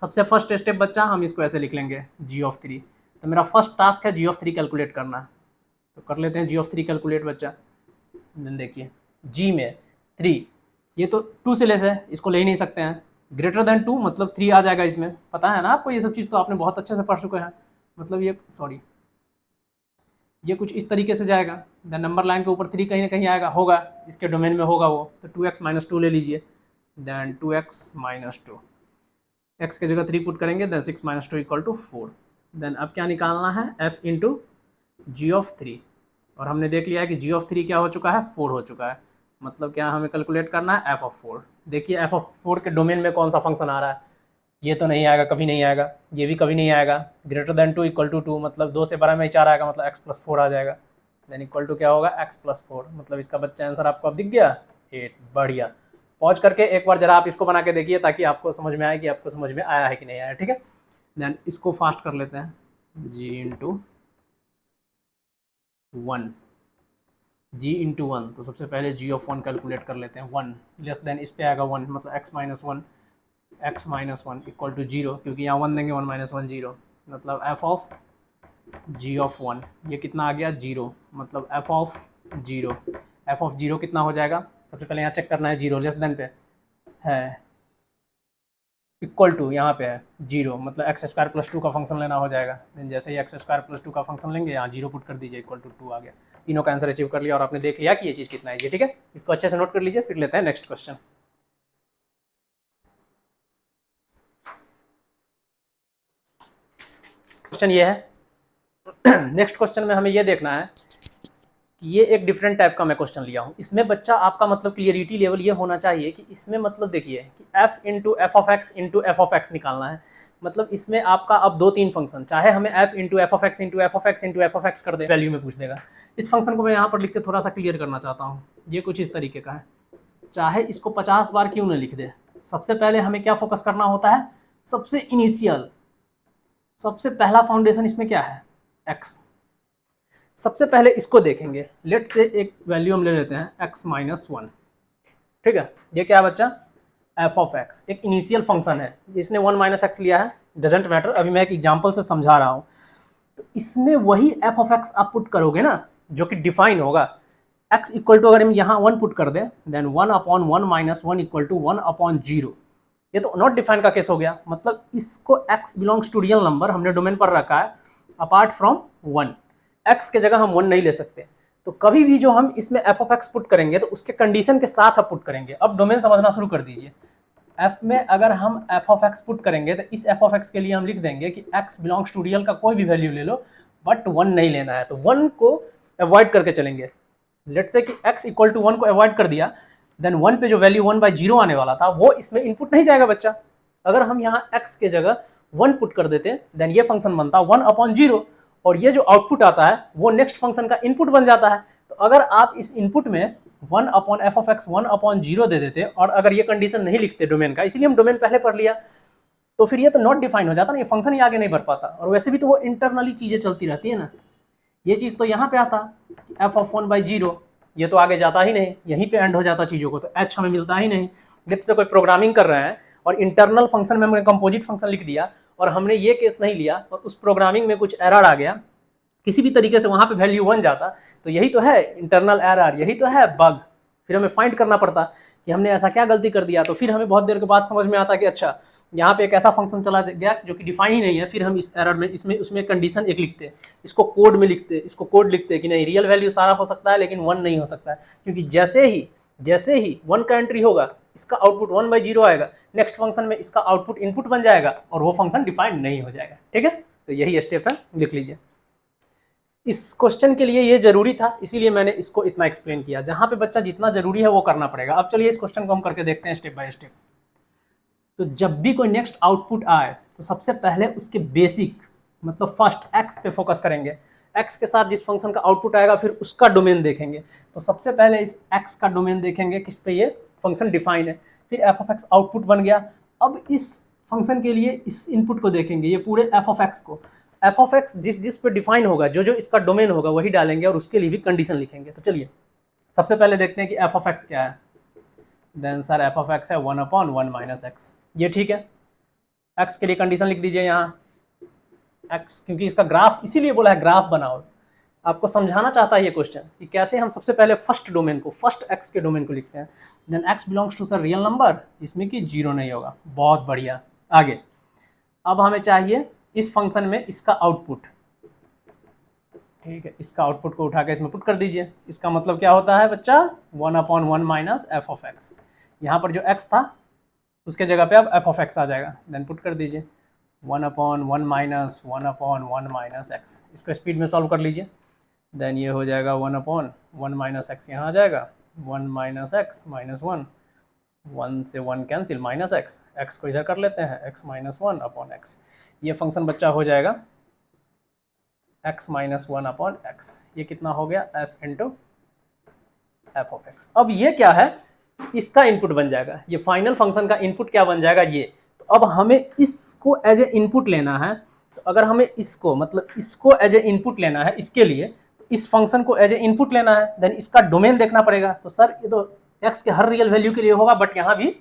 सबसे फर्स्ट स्टेप बच्चा हम इसको ऐसे लिख लेंगे g ऑफ 3। तो मेरा फर्स्ट टास्क है g ऑफ 3 कैलकुलेट करना, तो कर लेते हैं g ऑफ 3 कैलकुलेट बच्चा। देन देखिए g में 3, ये तो 2 से लेस है, इसको ले ही नहीं सकते हैं, <2 मतलब 3 आ जाएगा इसमें, पता है ना आपको, ये सब चीज़ तो आपने बहुत अच्छे से पढ़ चुके हैं। मतलब ये सॉरी ये कुछ इस तरीके से जाएगा, देन नंबर लाइन के ऊपर 3 कहीं ना कहीं आएगा, होगा इसके डोमेन में होगा वो, तो 2x - 2 ले लीजिए, देन 2x - 2, x के जगह 3 पुट करेंगे, देन 6 - 2 इक्वल टू 4। देन अब क्या निकालना है, f इंटू जी ऑफ 3, और हमने देख लिया है कि g ऑफ 3 क्या हो चुका है 4 हो चुका है, मतलब क्या हमें कैलकुलेट करना है f ऑफ 4। देखिए f ऑफ 4 के डोमेन में कौन सा फंक्शन आ रहा है, ये तो नहीं आएगा, कभी नहीं आएगा, ये भी कभी नहीं आएगा, <2 इक्वल टू 2 मतलब 2 से बड़ा में 4 आएगा, मतलब x + 4 आ जाएगा, देन इक्वल टू क्या होगा x + 4, मतलब इसका बच्चा आंसर आपको अब दिख गया 8। बढ़िया, पॉज करके एक बार जरा आप इसको बना के देखिए ताकि आपको समझ में आए कि आपको समझ में आया है कि नहीं आया, ठीक है। देन इसको फास्ट कर लेते हैं, g इंटू 1, g इंटू 1, तो सबसे पहले g ऑफ 1 कैलकुलेट कर लेते हैं, 1 लेस देन इस पे आएगा 1, मतलब x - 1 इक्वल टू 0, क्योंकि यहाँ 1 देंगे 1 - 1 0, मतलब f ऑफ g ऑफ 1, ये कितना आ गया 0, मतलब f ऑफ 0 कितना हो जाएगा, सबसे पहले यहाँ चेक करना है, 0 लेस देन पे है, इक्वल टू यहाँ पे है 0, मतलब x² + 2 का फंक्शन लेना हो जाएगा, देन जैसे ही x² + 2 का फंक्शन लेंगे, यहाँ 0 पुट कर दीजिए, इक्वल टू 2 आ गया। तीनों का आंसर अचीव कर लिया और आपने देख लिया कि ये चीज़ कितना है, ये ठीक है। इसको अच्छे से नोट कर लीजिए, फिर लेते हैं नेक्स्ट क्वेश्चन। क्वेश्चन ये है नेक्स्ट क्वेश्चन में हमें ये देखना है कि ये एक डिफरेंट टाइप का मैं क्वेश्चन लिया हूँ। इसमें बच्चा आपका मतलब क्लियरिटी लेवल ये होना चाहिए कि इसमें मतलब देखिए कि f into f of x निकालना है। मतलब इसमें आपका अब 2-3 फंक्शन, चाहे हमें f into f of x into f of x into f of x कर दे, वैल्यू में पूछ देगा। इस फंक्शन को मैं यहाँ पर लिख के थोड़ा सा क्लियर करना चाहता हूँ। ये कुछ इस तरीके का है, चाहे इसको 50 बार क्यों न लिख दे, सबसे पहले हमें क्या फोकस करना होता है, सबसे इनिशियल, सबसे पहला फाउंडेशन इसमें क्या है, x। सबसे पहले इसको देखेंगे, लेट से एक वैल्यू हम ले लेते हैं x-1, ठीक है। ये क्या है बच्चा, f ऑफ x, एक इनिशियल फंक्शन है। इसने 1 - x लिया है, डजेंट मैटर, अभी मैं एक एग्जांपल से समझा रहा हूँ। तो इसमें वही f ऑफ x आप पुट करोगे ना, जो कि डिफाइन होगा। x इक्वल टू, अगर हम यहाँ 1 पुट कर दें, देन 1/1 - 1 इक्वल टू 1/0। ये तो नॉट डिफाइन का केस हो गया, मतलब इसको x belongs to real number हमने डोमेन पर रखा है अपार्ट फ्रॉम 1। x के जगह हम 1 नहीं ले सकते। तो कभी भी जो हम इसमें f ऑफ x पुट करेंगे तो उसके कंडीशन के साथ आप पुट करेंगे। अब डोमेन समझना शुरू कर दीजिए। f में अगर हम f ऑफ x पुट करेंगे तो इस f ऑफ x के लिए हम लिख देंगे कि x बिलोंग्स टू रियल का कोई भी वैल्यू ले लो, बट 1 नहीं लेना है। तो 1 को अवॉइड करके चलेंगे। लेट्स से कि x इक्वल टू 1 को अवॉइड कर दिया, देन 1 पे जो वैल्यू 1/0 आने वाला था वो इसमें इनपुट नहीं जाएगा बच्चा। अगर हम यहाँ x के जगह 1 पुट कर देते, देन ये फंक्शन बनता 1/0, और ये जो आउटपुट आता है वो नेक्स्ट फंक्शन का इनपुट बन जाता है। तो अगर आप इस इनपुट में 1/f ऑफ x 1/0 दे देते, और अगर ये कंडीशन नहीं लिखते डोमेन का, इसीलिए हम डोमेन पहले पढ़ लिया, तो फिर ये तो नॉट डिफाइन हो जाता ना, ये फंक्शन ही आगे नहीं बढ़ पाता। और वैसे भी तो वो इंटरनली चीजें चलती रहती है ना, ये चीज तो यहाँ पे आता f ऑफ 1/0, ये तो आगे जाता ही नहीं, यहीं पे एंड हो जाता चीजों को, तो h हमें मिलता ही नहीं। जब से कोई प्रोग्रामिंग कर रहे हैं और इंटरनल फंक्शन में हमने कंपोजिट फंक्शन लिख दिया और हमने ये केस नहीं लिया और उस प्रोग्रामिंग में कुछ एरर आ गया, किसी भी तरीके से वहां पे वैल्यू 1 जाता, तो यही तो है इंटरनल एरर, यही तो है बग। फिर हमें फाइंड करना पड़ता कि हमने ऐसा क्या गलती कर दिया। तो फिर हमें बहुत देर के बाद समझ में आता कि अच्छा यहाँ पे एक ऐसा फंक्शन चला गया जो कि डिफाइन ही नहीं है। फिर हम इस एरर में इसमें उसमें कंडीशन एक लिखते हैं, इसको कोड में लिखते हैं, इसको कोड लिखते हैं कि नहीं रियल वैल्यू सारा हो सकता है लेकिन 1 नहीं हो सकता है, क्योंकि जैसे ही 1 का एंट्री होगा इसका आउटपुट 1/0 आएगा, नेक्स्ट फंक्शन में इसका आउटपुट इनपुट बन जाएगा और वो फंक्शन डिफाइन नहीं हो जाएगा। ठीक है, तो यही स्टेप है, लिख लीजिए। इस क्वेश्चन के लिए ये जरूरी था, इसीलिए मैंने इसको इतना एक्सप्लेन किया। जहां पे बच्चा जितना जरूरी है वो करना पड़ेगा। अब चलिए इस क्वेश्चन को हम करके देखते हैं स्टेप बाय स्टेप। तो जब भी कोई नेक्स्ट आउटपुट आए तो सबसे पहले उसके बेसिक मतलब फर्स्ट एक्स पे फोकस करेंगे। एक्स के साथ जिस फंक्शन का आउटपुट आएगा फिर उसका डोमेन देखेंगे। तो सबसे पहले इस एक्स का डोमेन देखेंगे, किस पे, ये फंक्शन डिफाइन है। फिर एफ ऑफ एक्स आउटपुट बन गया। अब इस फंक्शन के लिए इस इनपुट को देखेंगे, ये पूरे एफ ऑफ एक्स को। एफ ऑफ एक्स जिस पे डिफाइन होगा, जो इसका डोमेन होगा वही डालेंगे और उसके लिए भी कंडीशन लिखेंगे। तो चलिए सबसे पहले देखते हैं कि एफ ऑफ एक्स क्या है। Then sir f of x है 1/1 - x, ये ठीक है। x के लिए कंडीशन लिख दीजिए यहाँ x, क्योंकि इसका ग्राफ इसीलिए बोला है ग्राफ बनाओ। आपको समझाना चाहता है ये क्वेश्चन कि कैसे हम सबसे पहले फर्स्ट डोमेन को, फर्स्ट x के डोमेन को लिखते हैं। Then x belongs to sir real number जिसमें कि 0 नहीं होगा। बहुत बढ़िया, आगे। अब हमें चाहिए इस फंक्शन में इसका आउटपुट। ठीक है, इसका आउटपुट को उठा के इसमें पुट कर दीजिए। इसका मतलब क्या होता है बच्चा, 1/1 - f ऑफ x। यहाँ पर जो x था उसके जगह पे अब f ऑफ x आ जाएगा। देन पुट कर दीजिए 1/1 - 1/1 - x। इसको स्पीड में सॉल्व कर लीजिए। देन ये हो जाएगा 1/1 - x, यहाँ आ जाएगा 1 - x -1, 1 से 1 कैंसिल, -x, x को इधर कर लेते हैं, x - 1/x। ये फंक्शन बच्चा हो जाएगा x - 1/x। ये कितना हो गया, f into f of x. अब ये क्या है, इसका इनपुट बन जाएगा। ये फाइनल फंक्शन का इनपुट क्या बन जाएगा, ये। तो अब हमें इसको एज ए इनपुट लेना है। तो अगर हमें इसको मतलब इसको एज ए इनपुट लेना है, इसके लिए इस फंक्शन को एज ए इनपुट लेना है, देन इसका डोमेन देखना पड़ेगा। तो सर ये तो x के हर रियल वैल्यू के लिए होगा, बट यहाँ भी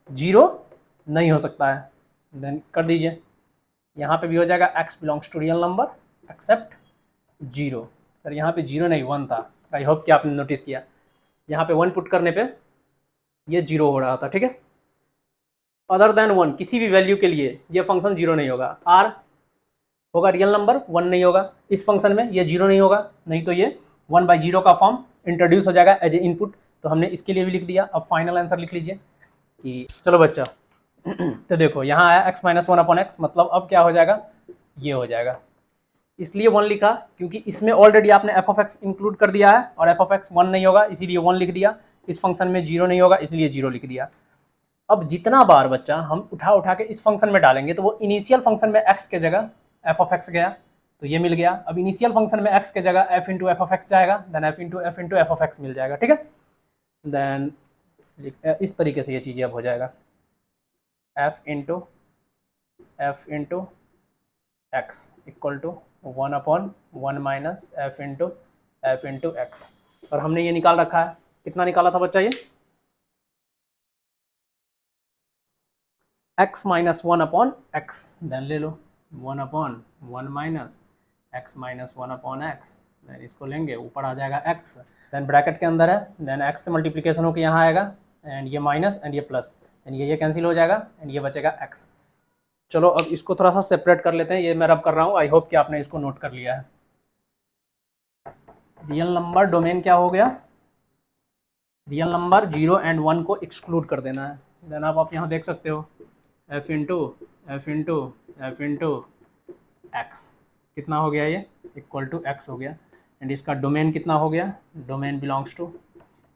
0 नहीं हो सकता है। देन कर दीजिए, यहाँ पे भी हो जाएगा x belongs to real number except 0। Sir यहाँ पे 0 नहीं 1 था, आई होप कि आपने नोटिस किया। यहाँ पे 1 पुट करने पे ये 0 हो रहा था। ठीक है, अदर देन 1 किसी भी वैल्यू के लिए ये फंक्शन 0 नहीं होगा। r होगा रियल नंबर, 1 नहीं होगा। इस फंक्शन में ये 0 नहीं होगा, नहीं तो ये 1/0 का फॉर्म इंट्रोड्यूस हो जाएगा एज ए इनपुट। तो हमने इसके लिए भी लिख दिया। अब फाइनल आंसर लिख लीजिए कि चलो बच्चा तो देखो यहाँ आया x - 1/x, मतलब अब क्या हो जाएगा, ये हो जाएगा। इसलिए 1 लिखा क्योंकि इसमें ऑलरेडी आपने f ऑफ x इंक्लूड कर दिया है और f ऑफ x 1 नहीं होगा इसीलिए 1 लिख दिया। इस फंक्शन में 0 नहीं होगा इसलिए 0 लिख दिया। अब जितना बार बच्चा हम उठा उठा के इस फंक्शन में डालेंगे तो वो इनिशियल फंक्शन में x के जगह एफ ऑफ एक्स गया तो ये मिल गया। अब इनिशियल फंक्शन में x के जगह f into f of x जाएगा, then f into f of x मिल जाएगा, ठीक है। देन इस तरीके से ये चीज़ें अब हो जाएगा, f into x equal to 1/1 minus f into x. और हमने ये निकाल रखा है, कितना निकाला था बच्चा ये, x माइनस 1/x, देन ले लो 1/1 minus x minus 1/x, then इसको लेंगे ऊपर आ जाएगा x, देन ब्रैकेट के अंदर है, देन x से मल्टीप्लिकेशन होकर यहाँ आएगा एंड ये माइनस एंड ये प्लस एंड ये कैंसिल हो जाएगा एंड ये बचेगा x। चलो अब इसको थोड़ा सा सेपरेट कर लेते हैं, ये मैं रब कर रहा हूँ, आई होप कि आपने इसको नोट कर लिया है। रियल नंबर डोमेन क्या हो गया, रियल नंबर 0 एंड 1 को एक्सक्लूड कर देना है। देन आप यहाँ देख सकते हो f इंटू एक्स कितना हो गया, ये इक्वल टू x हो गया एंड इसका डोमेन कितना हो गया, domain belongs to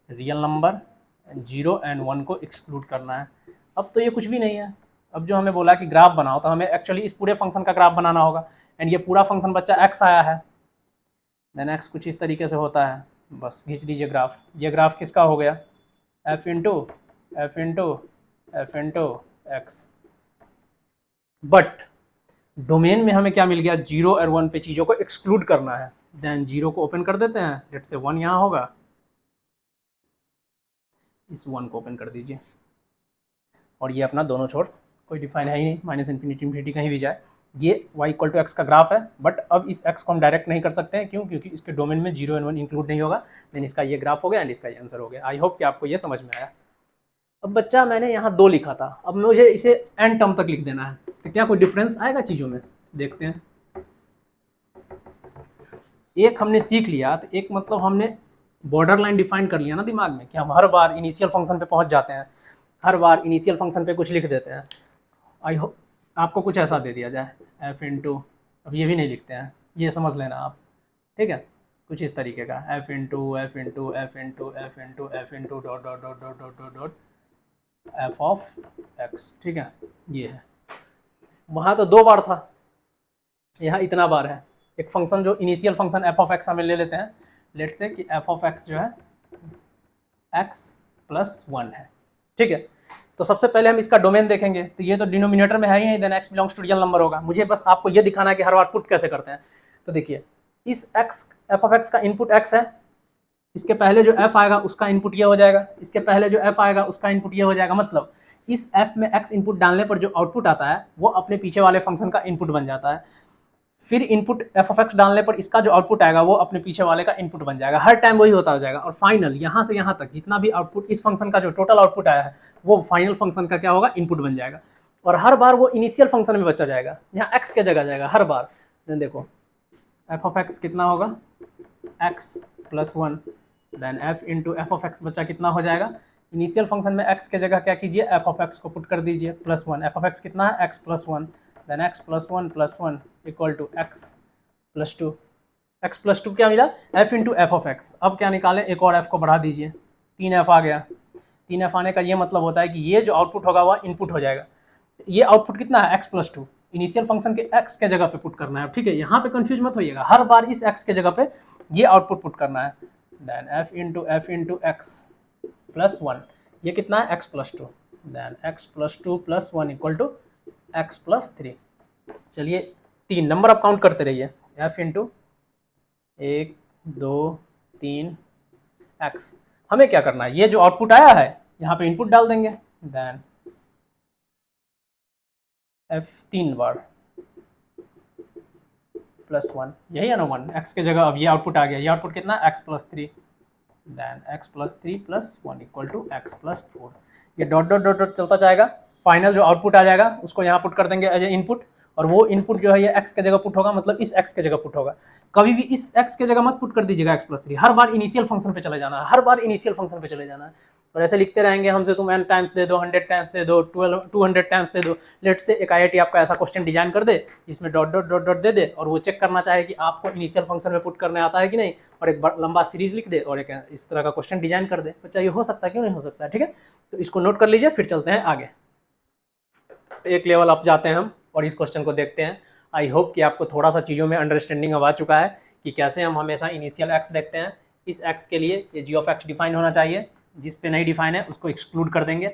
real number 0 and 1 को एक्सक्लूड करना है। अब तो ये कुछ भी नहीं है, अब जो हमें बोला कि ग्राफ बनाओ तो हमें एक्चुअली इस पूरे फंक्शन का ग्राफ बनाना होगा एंड ये पूरा फंक्शन बच्चा x आया है, देन x कुछ इस तरीके से होता है, बस खींच दीजिए ग्राफ। ये ग्राफ किसका हो गया, f into x. But domain में हमें क्या मिल गया, 0 और 1 पे चीज़ों को एक्सक्लूड करना है। देन 0 को ओपन कर देते हैं, लेट से 1 यहाँ होगा, इस 1 को ओपन कर दीजिए और ये अपना दोनों छोर कोई डिफाइन है ही नहीं, माइनस इन्फिनिटी कहीं भी जाए, ये y इक्वल टू एक्स का ग्राफ है। बट अब इस x को हम डायरेक्ट नहीं कर सकते हैं, क्यों, क्योंकि इसके डोमेन में 0 एंड 1 इंक्लूड नहीं होगा। देन इसका ये ग्राफ हो गया एंड इसका ये आंसर हो गया। आई होप कि आपको ये समझ में आया। अब बच्चा मैंने यहाँ 2 लिखा था, अब मुझे इसे एन टर्म तक लिख देना है, तो क्या कोई डिफरेंस आएगा चीज़ों में, देखते हैं। एक हमने सीख लिया, तो एक मतलब हमने बॉर्डर लाइन डिफाइन कर लिया ना दिमाग में कि हम हर बार इनिशियल फंक्शन पे पहुँच जाते हैं, हर बार इनिशियल फंक्शन पे कुछ लिख देते हैं। आई होप आपको कुछ ऐसा दे दिया जाए f इंटू, अब ये भी नहीं लिखते हैं, ये समझ लेना आप, ठीक है, कुछ इस तरीके का f into dot dot dot dot dot dot dot F of x, ठीक है, ये है। वहाँ तो 2 बार था, यहाँ इतना बार है। एक फंक्शन जो initial function F of x हमें ले लेते हैं, लेट से कि एफ ऑफ एक्स जो है x प्लस 1 है, ठीक है। तो सबसे पहले हम इसका डोमेन देखेंगे, तो ये तो डिनोमिनेटर में है ही नहीं, then x belongs to real number होगा। मुझे बस आपको ये दिखाना है कि हर बार पुट कैसे करते हैं। तो देखिए, इस एफ ऑफ एक्स का इनपुट x है, इसके पहले जो f आएगा उसका इनपुट ये हो जाएगा, इसके पहले जो f आएगा उसका इनपुट ये हो जाएगा। मतलब इस f में x इनपुट डालने पर जो आउटपुट आता है वो अपने पीछे वाले फंक्शन का इनपुट बन जाता है। फिर इनपुट एफ ऑफ एक्स डालने पर इसका जो आउटपुट आएगा वो अपने पीछे वाले का इनपुट बन जाएगा, हर टाइम वही होता जाएगा। और फाइनल यहाँ से यहाँ तक जितना भी आउटपुट इस फंक्शन का जो टोटल आउटपुट आया है वो फाइनल फंक्शन का क्या होगा, इनपुट बन जाएगा। और हर बार वो इनिशियल फंक्शन में बचा जाएगा, यहाँ एक्स के जगह जाएगा हर बार। देखो एफ ऑफ एक्स कितना होगा, x plus 1, then f into f of x बच्चा कितना हो जाएगा, इनिशियल फंक्शन में एक्स के जगह क्या कीजिए, एफ ऑफ एक्स को पुट कर दीजिए प्लस 1। एफ ऑफ एक्स कितना है, x plus 1, then x plus 1 equal to x plus 2। X plus 2 क्या मिला, f into f of x. अब क्या निकालें, एक और एफ को बढ़ा दीजिए, 3f आ गया। 3f आने का ये मतलब होता है कि ये जो आउटपुट होगा वह इनपुट हो जाएगा। ये आउटपुट कितना है, एक्स प्लस 2, इनिशियल फंक्शन के एक्स के जगह पे पुट करना है, ठीक है। यहाँ पे कंफ्यूज मत होइएगा, हर बार इस एक्स के जगह पे ये आउटपुट पुट करना है। Then f into x plus 1, ये कितना है, x plus 2, then x plus 2 plus 1 equal to x plus 3। चलिए 3 नंबर आप काउंट करते रहिए, एफ इंटू 1 2 3 एक्स। हमें क्या करना है, ये जो आउटपुट आया है यहाँ पे इनपुट डाल देंगे, देन एफ 3 बार प्लस 1, यही है ना 1, एक्स के जगह अब ये आउटपुट आ गया। ये आउटपुट कितना, x plus 3, then x plus 3 plus 1 equal to x plus 4। ये डॉट डॉट डॉट डॉट चलता जाएगा, फाइनल जो आउटपुट आ जाएगा उसको यहाँ पुट कर देंगे एज ए इनपुट। और वो इनपुट जो है ये x के जगह पुट होगा, मतलब इस x के जगह पुट होगा। कभी भी इस x के जगह मत पुट कर दीजिएगा x प्लस 3, हर बार इनिशियल फंक्शन पे चले जाना है, हर बार इनिशियल फंक्शन पे चले जाना है। और ऐसे लिखते रहेंगे हमसे तुम n टाइम्स दे दो, 100 टाइम्स दे दो, 200 टाइम्स दे दो। लेट से एक IIT आपका ऐसा क्वेश्चन डिजाइन कर दे इसमें डॉट डॉट डॉट डॉट दे दे और वो चेक करना चाहे कि आपको इनिशियल फंक्शन में पुट करने आता है कि नहीं, और एक लंबा सीरीज लिख दे और एक इस तरह का क्वेश्चन डिजाइन कर दे। बच्चा ये हो सकता है, क्यों नहीं हो सकता है? ठीक है, तो इसको नोट कर लीजिए, फिर चलते हैं आगे। एक लेवल अप जाते हैं हम और इस क्वेश्चन को देखते हैं। आई होप कि आपको थोड़ा सा चीज़ों में अंडरस्टैंडिंग अब आ चुका है कि कैसे हम हमेशा इनिशियल एक्स देखते हैं। इस एक्स के लिए ये जी ऑफ एक्स डिफाइन होना चाहिए, जिस पे नहीं डिफाइन है उसको एक्सक्लूड कर देंगे।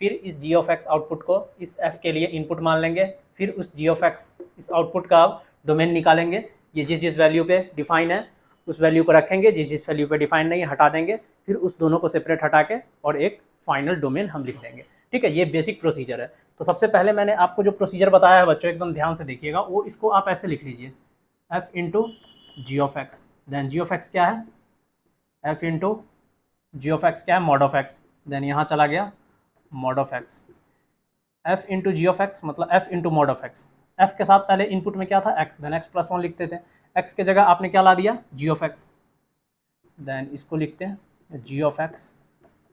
फिर इस जी ऑफ एक्स आउटपुट को इस एफ के लिए इनपुट मान लेंगे। फिर उस जी ऑफ एक्स इस आउटपुट का डोमेन निकालेंगे। ये जिस जिस वैल्यू पे डिफाइन है उस वैल्यू को रखेंगे, जिस जिस वैल्यू पे डिफाइन नहीं है हटा देंगे। फिर उस दोनों को सेपरेट हटा के और एक फाइनल डोमेन हम लिख देंगे। ठीक है, ये बेसिक प्रोसीजर है। तो सबसे पहले मैंने आपको जो प्रोसीजर बताया है बच्चों, एकदम ध्यान से देखिएगा, वो इसको आप ऐसे लिख लीजिए, f into g of x. Then g of x क्या है? F into g of x क्या है? Mod of x. देन यहाँ चला गया mod of x. F into g of x मतलब f into mod of x. F के साथ पहले इनपुट में क्या था? एक्स। देन एक्स प्लस 1 लिखते थे। एक्स के जगह आपने क्या ला दिया? जी ऑफ एक्स। देन इसको लिखते हैं जी ऑफ एक्स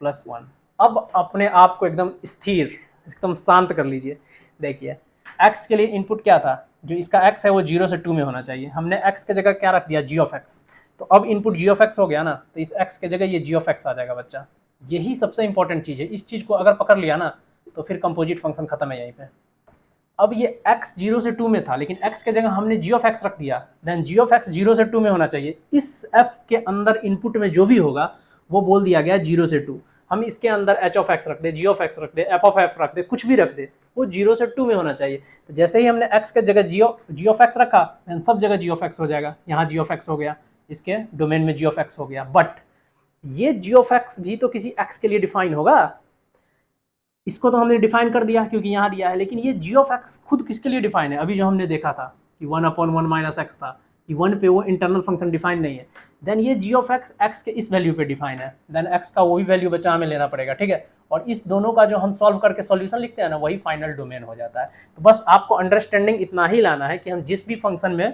प्लस 1। अब अपने आप को एकदम स्थिर, एकदम शांत कर लीजिए। देखिए x के लिए इनपुट क्या था? जो इसका x है वो 0 से 2 में होना चाहिए। हमने x के जगह क्या रख दिया? g of x। तो अब इनपुट g ऑफ x हो गया ना, तो इस x के जगह ये g ऑफ x आ जाएगा बच्चा। यही सबसे इंपॉर्टेंट चीज़ है। इस चीज़ को अगर पकड़ लिया ना तो फिर कंपोजिट फंक्शन खत्म है यहीं पे। अब ये x 0 से 2 में था, लेकिन x के जगह हमने g ऑफ x रख दिया। देन g ऑफ x 0 से 2 में होना चाहिए। इस f के अंदर इनपुट में जो भी होगा वो बोल दिया गया 0 से 2। हम इसके अंदर h ऑफ x रख दे, g ऑफ x रख दे, f ऑफ f रख दे, कुछ भी रख दे, वो 0 से 2 में होना चाहिए। तो जैसे ही हमने x के जगह g ऑफ x रखा, सब जगह g ऑफ x हो जाएगा। यहाँ g ऑफ x हो गया, इसके डोमेन में g ऑफ x हो गया। बट ये g ऑफ x भी तो किसी x के लिए डिफाइन होगा। इसको तो हमने डिफाइन कर दिया क्योंकि यहाँ दिया है, लेकिन ये g ऑफ x खुद किसके लिए डिफाइन है? अभी जो हमने देखा था कि 1/1 माइनस x था कि 1 पे वो इंटरनल फंक्शन डिफाइन नहीं है। देन ये g ऑफ x x के इस वैल्यू पे डिफाइन है। देन x का वो भी वैल्यू बचा हमें लेना पड़ेगा। ठीक है, और इस दोनों का जो हम सॉल्व करके सॉल्यूशन लिखते हैं ना, वही फाइनल डोमेन हो जाता है। तो बस आपको अंडरस्टैंडिंग इतना ही लाना है कि हम जिस भी फंक्शन में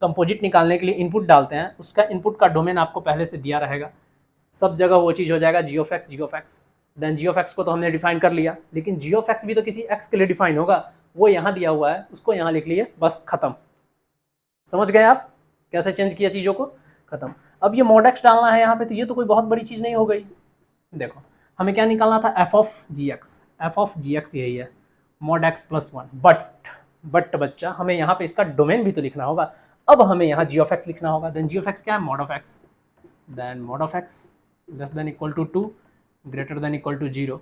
कंपोजिट निकालने के लिए इनपुट डालते हैं उसका इनपुट का डोमेन आपको पहले से दिया रहेगा। सब जगह वो चीज़ हो जाएगा g of x। Then g of x को तो हमने डिफाइन कर लिया, लेकिन g ऑफ x भी तो किसी x के लिए डिफाइन होगा। वो यहाँ दिया हुआ है, उसको यहाँ लिख लिए, बस खत्म। समझ गए आप कैसे चेंज किया चीज़ों को? खत्म। अब ये मॉड एक्स डालना है यहाँ पे, तो ये तो कोई बहुत बड़ी चीज़ नहीं हो गई। देखो हमें क्या निकालना था? F of g x. F of g x यही है, मॉड एक्स प्लस 1। बट बच्चा हमें यहाँ पे इसका डोमेन भी तो लिखना होगा। अब हमें यहाँ जी ऑफ एक्स लिखना होगा। देन जी ऑफ एक्स क्या है? Mod of x. Then mod of x less than equal to 2 greater than equal to 0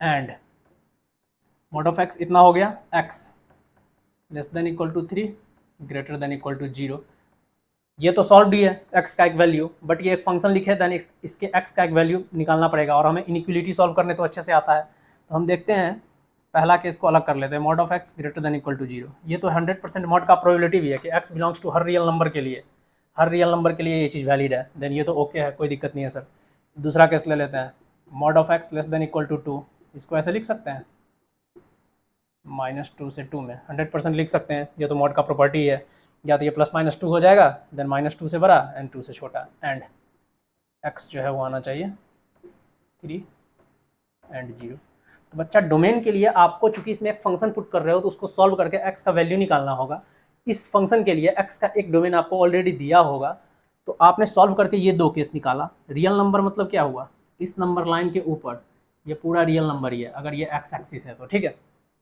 and mod of x इतना हो गया, x less than equal to 3 greater than equal to 0। ये तो solve ही है x का एक वैल्यू, बट ये एक फंक्शन लिखे देन इसके x का एक वैल्यू निकालना पड़ेगा। और हमें इनइक्वलिटी सॉल्व करने तो अच्छे से आता है। तो हम देखते हैं, पहला केस को अलग कर लेते हैं, mod of x greater than equal to 0। ये तो 100% मॉड का प्रोबेबिलिटी भी है कि x बिलोंग्स टू हर रियल नंबर के लिए, हर रियल नंबर के लिए ये चीज़ वैलिड है। देन ये तो ओके है, कोई दिक्कत नहीं है सर। दूसरा केस ले लेते हैं, mod of x less than equal to 2। इसको ऐसे लिख सकते हैं -2 से 2 में 100% लिख सकते हैं। ये तो मॉड का प्रॉपर्टी है, या तो ये +-2 हो जाएगा, देन -2 से बड़ा एंड 2 से छोटा, एंड x जो है वो आना चाहिए 3 एंड 0। तो बच्चा डोमेन के लिए आपको, चूंकि इसमें एक फंक्शन पुट कर रहे हो तो उसको सॉल्व करके x का वैल्यू निकालना होगा। इस फंक्शन के लिए x का एक डोमेन आपको ऑलरेडी दिया होगा, तो आपने सॉल्व करके ये दो केस निकाला। रियल नंबर मतलब क्या हुआ? इस नंबर लाइन के ऊपर ये पूरा रियल नंबर ही है अगर ये x एक्सिस है तो, ठीक है,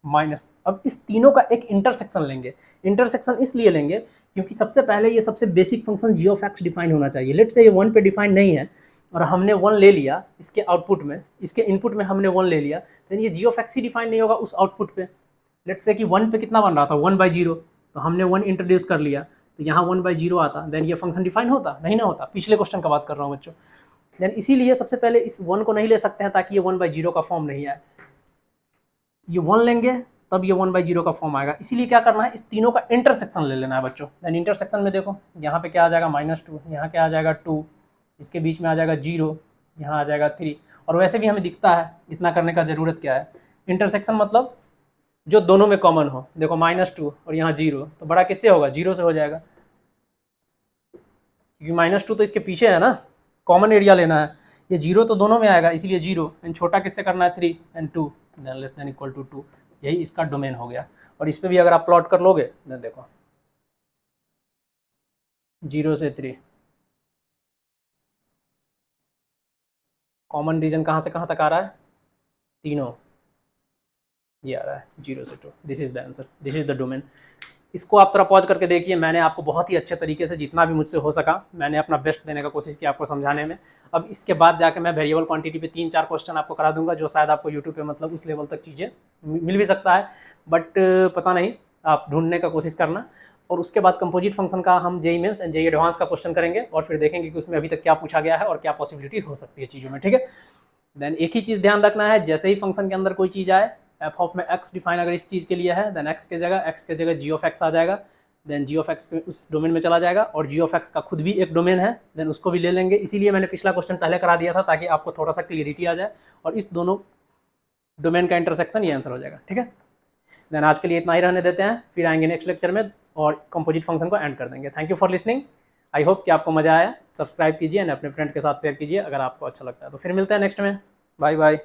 माइनस। अब इस तीनों का एक इंटरसेक्शन लेंगे। इंटरसेक्शन इसलिए लेंगे क्योंकि सबसे पहले ये सबसे basic function g of x define होना चाहिए। लेट से ये 1 पे डिफाइन नहीं है और हमने 1 ले लिया इसके आउटपुट में, इसके इनपुट में हमने 1 ले लिया, तो ये g of x he define नहीं होगा उस आउटपुट पे। लेट से कि 1 पे कितना बन रहा था? 1/0, तो हमने 1 इंट्रोड्यूस कर लिया तो यहाँ 1/0 आता, देन ये फंक्शन डिफाइन होता? नहीं ना होता। पिछले क्वेश्चन का बात कर रहा हूँ बच्चों। देन इसीलिए सबसे पहले इस 1 को नहीं ले सकते हैं ताकि ये 1/0 का फॉर्म नहीं आए। ये 1 लेंगे तब ये 1/0 का फॉर्म आएगा। इसीलिए क्या करना है, इस तीनों का इंटरसेक्शन ले लेना है बच्चों। देन इंटरसेक्शन में देखो यहाँ पे क्या आ जाएगा? -2, यहाँ क्या आ जाएगा? 2, इसके बीच में आ जाएगा 0, यहाँ आ जाएगा 3। और वैसे भी हमें दिखता है, इतना करने का ज़रूरत क्या है? इंटरसेक्शन मतलब जो दोनों में कॉमन हो। देखो -2 और यहाँ 0, तो बड़ा किससे होगा? 0 से हो जाएगा, क्योंकि -2 तो इसके पीछे है ना, कॉमन एरिया लेना है। ये जीरो तो दोनों में आएगा, इसीलिए जीरो, एंड छोटा किससे करना है 3 and 2 then less than equal to 2, यही इसका डोमेन हो गया। और इस पर भी अगर आप प्लॉट कर लोगे देन देखो 0 से 3 कॉमन रीजन कहाँ से कहाँ तक आ रहा है, तीनों, ये आ रहा है 0 से 2, this is the answer, this is the domain. इसको आप थोड़ा पॉज करके देखिए, मैंने आपको बहुत ही अच्छे तरीके से जितना भी मुझसे हो सका मैंने अपना बेस्ट देने का कोशिश की आपको समझाने में। अब इसके बाद जाके मैं वेरिएबल क्वांटिटी पे 3-4 क्वेश्चन आपको करा दूंगा, जो शायद आपको यूट्यूब पे मतलब उस लेवल तक चीज़ें मिल भी सकता है, बट पता नहीं, आप ढूंढने का कोशिश करना। और उसके बाद कंपोजिट फंक्शन का हम JEE mains and JEE advance का क्वेश्चन करेंगे, और फिर देखेंगे कि उसमें अभी तक क्या पूछा गया है और क्या पॉसिबिलिटी हो सकती है चीज़ों में, ठीक है। देन एक ही चीज़ ध्यान रखना है, जैसे ही फंक्शन के अंदर कोई चीज़ आए, एफ ऑफ में एक्स डिफाइन अगर इस चीज़ के लिए है, देन एक्स के जगह जी ऑफ एक्स आ जाएगा, देन जी ऑफ एक्स उस डोमेन में चला जाएगा, और जी ऑफ एक्स का खुद भी एक डोमेन है, देन उसको भी ले लेंगे। इसीलिए मैंने पिछला क्वेश्चन पहले करा दिया था, ताकि आपको थोड़ा सा क्लियरिटी आ जाए, और इस दोनों डोमेन का इंटरसेक्शन ये आंसर हो जाएगा, ठीक है। देन आज के लिए इतना ही रहने देते हैं, फिर आएंगे नेक्स्ट लेक्चर में और कंपोजिट फंक्शन को एंड कर देंगे। Thank you for listening, I hope कि आपको मजा आया। सब्सक्राइब कीजिए एंड अपने फ्रेंड के साथ शेयर कीजिए अगर आपको अच्छा लगता है। तो फिर मिलते हैं नेक्स्ट में, बाय बाय।